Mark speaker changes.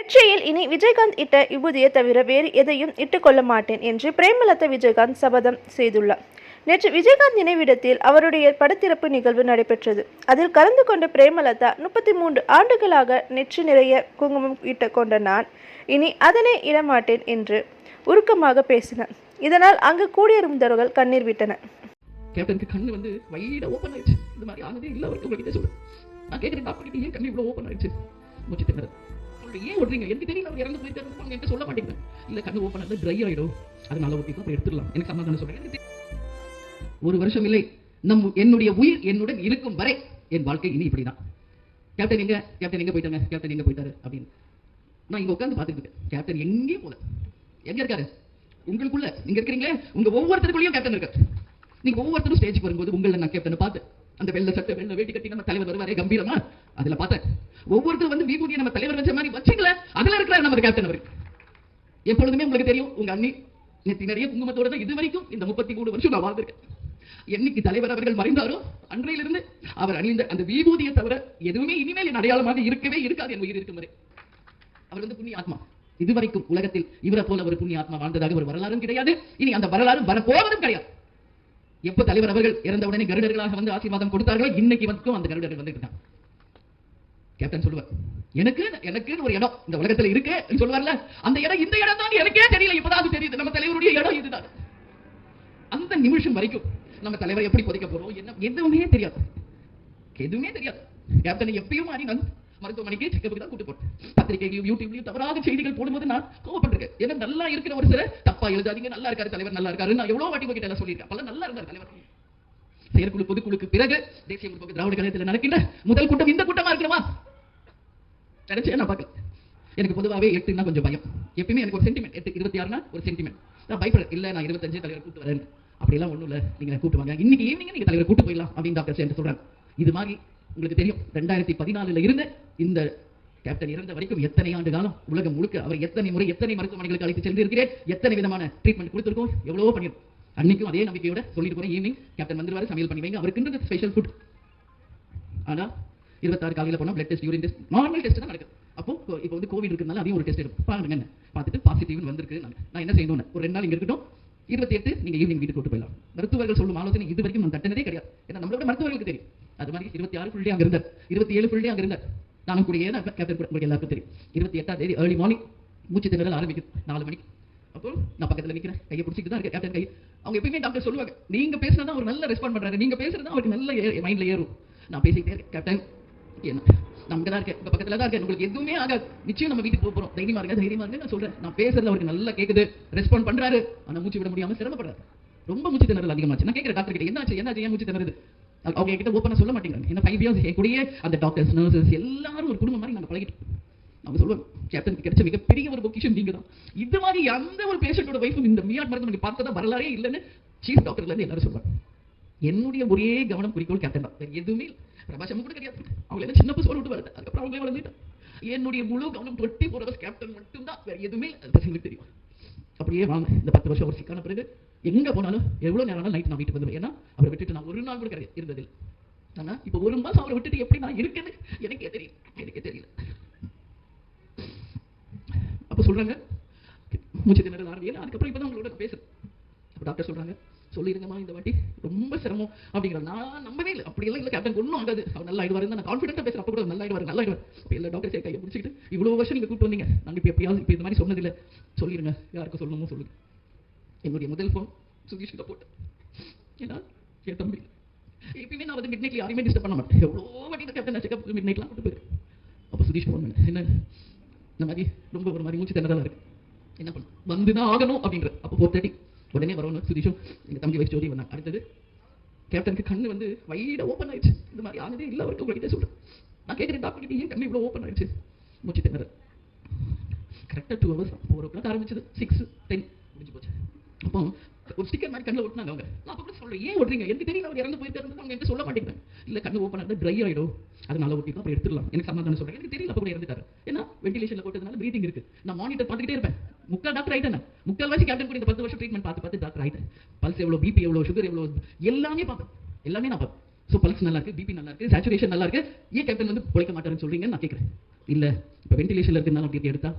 Speaker 1: நெற்றியில் இனி விஜயகாந்த் இட்ட விபூதியை தவிர வேறு எதையும் இட்டுக்கொள்ள மாட்டேன் என்று பிரேமலதா விஜயகாந்த் சபதம் செய்துள்ளார். நேற்று விஜயகாந்த் நினைவிடத்தில் அவருடைய படத்திறப்பு நிகழ்வு நடைபெற்றது. அதில் கலந்து கொண்ட பிரேமலதா, 33 ஆண்டுகளாக நெற்றி நிறைய குங்குமம் இட்டு கொண்ட நான் இனி அதனை இடமாட்டேன் என்று உருக்கமாக பேசினார். இதனால் அங்கு கூடியிருந்தவர்கள் கண்ணீர் விட்டனர்.
Speaker 2: கேப்டனுக்கு கண்ணு வந்து வைட ஓபன் ஆயிடுச்சு. இந்த மாதிரி ஆனதே இல்ல அவருக்கு. உங்ககிட்ட சொல்றேன், நான் கேட்கிறேன், டாக்டர் கிட்ட ஏன் கண்ணு இவ்வளவு ஓபன் ஆயிடுச்சு? மூச்சு திணற சொல்றேன், ஏன் ஓடுறீங்க? எனக்கு தெரியல, அவர் இறந்து போயிருக்காரு, அவங்க என்கிட்ட சொல்ல மாட்டேங்க. இல்ல, கண்ணு ஓபன் ஆனது ட்ரை ஆயிடும், அதனால ஓட்டி அப்புறம் எடுத்துடலாம். எனக்கு சமாதானம் சொல்றேன். ஒரு வருஷம் இல்லை, என்னுடைய உயிர் என்னுடன் இருக்கும் வரை என் வாழ்க்கை இனி இப்படிதான். கேப்டன் எங்க? கேப்டன் எங்க போயிட்டாங்க? கேப்டன் எங்க போயிட்டாரு அப்படின்னு நான் இங்க உட்காந்து பாத்துட்டு இருக்கேன். கேப்டன் எங்கேயும் போல. எங்க இருக்காரு? உங்களுக்குள்ள நீங்க இருக்கிறீங்களே, உங்க ஒவ்வொருத்தருக்குள்ளயும் கேப்டன் இருக்காரு. நீங்க ஒவ்வொருத்தரும் ஸ்டேஜுக்கு வரும்போது உங்களை நான் கேப்டனை பார்த்தேன். அந்த வெள்ளை சட்டை வெள்ளை வேட்டி கட்டி நம்ம தலைவர் வருவாரே கம்பீரமா, அதுல பார்த்தேன். ஒவ்வொருத்தரும் வந்து விபூதியை நம்ம தலைவர் வச்ச மாதிரி வச்சுங்கள, அதுல இருக்கிறார் நம்ம கேப்டன். அவரு எப்பொழுதுமே உங்களுக்கு தெரியும், உங்க அண்ணி நெத்தி நிறைய குங்குமத்தோட தான் இது வரைக்கும் இந்த 33 வருஷம் நான் வாழ்ந்திருக்கேன். என்னைக்கு தலைவர் அவர்கள் மறைந்தாரோ அன்றையிலிருந்து அவர் அணிந்த அந்த விபூதியை தவிர எதுவுமே இனிமேல் என் அடையாளமாக இருக்கவே இருக்காது. என் உயிர் இருக்கும் வரை அவர் வந்து புண்ணிய ஆத்மா. இதுவரைக்கும் உலகத்தில் இவரை போல ஒரு புண்ணிய ஆத்மா வாழ்ந்ததாக ஒரு வரலாறும் கிடையாது. இனி அந்த வரலாறு வரப்போவதும் கிடையாது. எப்ப தலைவர் அவர்கள் இறந்த உடனே கருடர்களாக வந்து ஆசீர்வாதம் கொடுத்தார்களோ, இன்னைக்கு வந்து அந்த கருடர்கள் வந்துட்டு கேப்டன் சொல்லுவார், எனக்கு ஒரு இடம் இந்த உலகத்துல இருக்கு சொல்லுவார்ல, அந்த இடம் இந்த இடம் தான் எனக்கே தெரியல, இப்பதான் தெரியுது நம்ம தலைவருடைய இடம் இதுதான். அந்த நிமிஷம் வரைக்கும் நம்ம தலைவரை எப்படி புதைக்க போறோம் என்ன எதுவுமே தெரியாது. எதுவுமே தெரியாது. கேப்டனை எப்பயும் மாறி நான் மருத்துவமனைக்கு செக்கப்புக்கு தான் கூட்டு போட்டேன். பத்திரிகைகளையும் யூடியூப்லயும் தவறாக செய்திகள் போடும்போது நான் கோவப்பட்டிருக்கேன். ஏன்னா நல்லா இருக்கிற ஒரு சில தப்பா எழுதாதீங்க, நல்லா இருக்காரு தலைவர், நல்லா இருக்காரு. நான் எவ்வளவு வாட்டி உங்ககிட்ட சொல்லியிருக்கேன். அப்ப நல்லா இருந்தார் தலைவர். செயற்குழு பொதுக்குழுக்கு பிறகு தேசிய முற்போக்கு திராவிட கழகத்தில் நடக்கின்ற முதல் கூட்டம் இந்த கூட்டமா இருக்கணுமா நினைச்சே நான் பார்க்கல. எனக்கு பொதுவாகவே 8ன்னா கொஞ்சம் பயம். எப்பயுமே எனக்கு ஒரு சென்டிமெண்ட். 8 26னா ஒரு சென்டிமெண்ட். நான் பயப்படுறேன். இல்ல, நான் 25 தலைவர் கூட்டு வரேன், அப்படிலாம் ஒண்ணும் இல்ல, நீங்க கூட்டு வாங்க, இன்னைக்கு ஈவினிங் நீங்க தலைவர் கூட்டு போயிடலாம் அப்படின்னு டாக்டர் சேர்ந்து சொல்றாங்க. இது மாதிரி உங்களுக்கு தெரியும், 2014 இருந்து இந்த கேப்டன் இறந்த வரைக்கும் எத்தனை ஆண்டு காலம் உலகம் முழுக்க அவர் எத்தனை முறை எத்தனை மருத்துவமனைகளுக்கு அழைத்து சென்று இருக்கிறேன், எத்தனை விதமான ட்ரீட்மெண்ட் கொடுத்திருக்கோம், எவ்வளவோ பண்ணிருக்கோம். அன்னைக்கும் அதே நம்பிக்கையோட சொல்லிட்டு போறேன், ஈவினிங் கேப்டன் வந்துருவாரு, சமையல் பண்ணி வைங்க, அவருக்கு ஸ்பெஷல் ஃபுட். ஆனா 26 காலையில போனா blood test, urine test, normal test தான் நடக்குது. அப்போ இப்போ வந்து கோவிட் இருக்கிறதுனால அதையும் ஒரு டெஸ்ட் எடுக்கும். பாருங்க, பார்த்துட்டு பாசிட்டிவ்னு வந்திருக்கு. நான் என்ன செய்யணும், ஒரு 2 நாள் இங்க இருக்கட்டும், 28 நீங்க ஈவினிங் வீட்டுக்கு கூட்டு போயிடலாம். மருத்துவர்கள் சொல்லும் ஆலோசனை இது வரைக்கும் நான் தட்டினதே கிடையாது. ஏன்னா நம்மளோட மருத்துவர்களுக்கு தெரியும். அது மாதிரி 26 ஃபுல் டே அங்க இருந்தார், 27 ஃபுல் டே அங்க இருந்தார். நானும் கூடிய கேப்டன் கூட உங்களுக்கு எல்லாருக்கும் தெரியும். 28ஆம் தேதி ஏர்லி மார்னிங் மூச்சு திணறல் ஆரம்பிக்குது 4 மணிக்கு. அப்போ நான் பக்கத்துல நிக்கிறேன், கையை பிடிச்சிட்டு தான் இருக்கேன் கேப்டன் கை. அவங்க எப்பயுமே டாக்டர் சொல்லுவாங்க, நீங்க பேசுறதா ஒரு நல்ல ரெஸ்பாண்ட் பண்றாரு, நீங்க பேசுறதா அவருக்கு நல்ல மைண்ட்ல ஏறும். நான் பேசிக்கிட்டே இருக்கேன், கேப்டன் என்ன நான் இங்க தான் இருக்கேன், உங்க பக்கத்துல தான் இருக்கேன், உங்களுக்கு எதுவுமே ஆகாது, நிச்சயம் நம்ம வீட்டுக்கு போறோம், தைரியமா இருங்க நான் சொல்றேன். நான் பேசுறது அவருக்கு நல்லா கேக்குது, ரெஸ்பாண்ட் பண்றாரு. ஆனா மூச்சு விட முடியாம சிரமப்படுறாரு. ரொம்ப மூச்சு திணறல் அதிகமாச்சு. நான் கேட்கிறேன் டாக்டர் கிட்ட, என்னாச்சு ஏன் மூச்சு திணறுது? அவங்க என்கிட்ட ஓப்பனா சொல்ல மாட்டேங்கிறாங்க. ஏன்னா 5 இயர்ஸ் கூடயே அந்த டாக்டர்ஸ், நர்சஸ் எல்லாரும் ஒரு குடும்பம் மாதிரி நாங்க பழகிட்டோம். அவங்க சொல்லுவாங்க, கேப்டனுக்கு கிடைச்ச மிகப்பெரிய ஒரு பொக்கிஷம் நீங்க தான். இது மாதிரி எந்த ஒரு பேஷண்டோட வைஃபும் இந்த மியாட் மருத்துவமனை பார்த்ததா வரலாறே இல்லைன்னு சீஃப் டாக்டர்ல இருந்து எல்லாரும் சொல்லுவாங்க. என்னுடைய ஒரே கவனம் குறிக்கோள் கேப்டன் தான், எதுவுமே பிரபாஷம் கூட கிடையாது. அவங்க எல்லாம் சின்ன சோறு விட்டு வருது, அதுக்கப்புறம் அவங்களே வளர்ந்துட்டாங்க. என்னுடைய முழு கவனம் 24 hours கேப்டன் மட்டும் தான், வேற எதுவுமே பசங்களுக்கு தெரியும். அப்படியே வாங்க, இந்த 10 வருஷம் ஒரு சிக்கான பிறகு எங்க போனாலும் எவ்வளவு நேரம் நைட் நான் வீட்டுக்கு வந்துடுவேன். ஏன்னா அவரை விட்டுட்டு நான் ஒரு நாள் கூட கிடையாது இருந்ததில்லை. ஆனா இப்ப 1 மாசம் அவரை விட்டுட்டு எப்படி நான் இருக்கேன்னு எனக்கே தெரியல. அப்ப சொல்றாங்க மூச்சு திணறல் ஆரம்பியல. அதுக்கப்புறம் இப்பதான் உங்களோட பேசுறேன். டாக்டர் சொல்றாங்க, சொல்லிருங்கம்மா இந்த வாட்டி ரொம்ப சிரமம் அப்படிங்கிற. நான் நம்பவே இல்லை. அப்படி எல்லாம் இல்ல, கேப்டன் ஒன்றும் ஆகாது, அவர் நல்லா ஆயிடுவாரு. நான் கான்ஃபிடென்ட்டா பேசுறேன். அப்ப கூட நல்லா ஆயிடுவாரு. எல்லா டாக்டர் சே கையை பிடிச்சிட்டு இவ்வளவு வருஷம் நீங்க கூப்பிட்டு வந்தீங்க, நாங்க இப்ப எப்பயாவது இப்ப இந்த மாதிரி சொன்னதில்லை, சொல்லிருங்க, யாருக்கும் சொல்லணுமோ சொல்லுங்க. என்னுடைய முதல் போன் சுதீஷ் கிட்ட போட்டேன். ஏன்னா என் தம்பி எப்பயுமே நான் வந்து மிட் நைட்ல யாரையுமே டிஸ்டர்ப் பண்ண மாட்டேன். எவ்வளோ வாட்டி கேப்டன் செக்அப் மிட் நைட்லாம் கூட்டு போயிருக்கு. அப்ப சுதீஷ் போன் பண்ணேன், என்ன இந்த மாதிரி ரொம்ப ஒரு மாதிரி மூச்சு திணறலா இருக்கு, என்ன பண்ண வந்துதான் ஆகணும் அப்படின்ற. அப்போ 4:30 உடனே வரணும். சுதீஷும் எங்க தம்பி வைஃப் ஜோடி வந்தாங்க. அடுத்தது கேப்டனுக்கு கண்ணு வந்து வைட ஓப்பன் ஆயிடுச்சு. இந்த மாதிரி ஆனதே இல்ல அவருக்கு. உங்ககிட்ட சொல்றேன், நான் கேட்கிறேன் டாக்டர் கிட்ட ஏன் கண்ணு இவ்வளவு ஓப்பன் ஆயிடுச்சு? மூச்சு திணறல் கரெக்டா 2 hours 4 o'clock ஆரம்பிச்சது, 6:10 முடிஞ்சு போச்சு. அப்போ ஒரு ஸ்டிக்கர் மாதிரி கண்ணில் ஒட்டினாங்க அவங்க. நான் அப்ப கூட சொல்றேன், ஏன் ஓடுறீங்க? எனக்கு தெரியல, அவர் இறந்து போயிருக்காரு, அவங்க என்கிட்ட சொல்ல மாட்டேங்கிறாங்க. இல்ல, கண்ணு ஓப்பன் ஆனது ட்ரை ஆயிடும், அதனால ஒட்டிக்கலாம், அப்புறம் எடுத்துடலாம். எனக்கு சமாதானம் சொல்றேன், எனக்கு தெரியல, அப்ப கூட இறந்துட்டாரு. ஏன்னா வெண்டிலேஷன்ல போட்டதுனால பிரீதிங் இருக்கு. நான் மானிட்டர் பார்த்துக்கிட்டே இருப்பேன். முக்கால் டாக்டர் ஆயிட்டேன். முக்கால்வாசி கேப்டன் கூட இந்த 10 வருஷம் ட்ரீட்மெண்ட் பார்த்து டாக்டர் ஆயிட்டேன். பல்ஸ் எவ்வளவு, பிபி எவ்வளவு, சுகர் எவ்வளவு, எல்லாமே பார்ப்பேன். எல்லாமே நான் பார்ப்பேன். ஸோ பல்ஸ் நல்லா இருக்கு, பிபி நல்லா இருக்கு, சேச்சுரேஷன் நல்லா இருக்கு. ஏன் கேப்டன் வந்து பொழைக்க மாட்டாருன்னு சொல்றீங்கன்னு நான் கேட்கிறேன். இல்லை இப்போ வென்டிலேஷனில் இருக்குனாலும் அப்படி எடுத்தா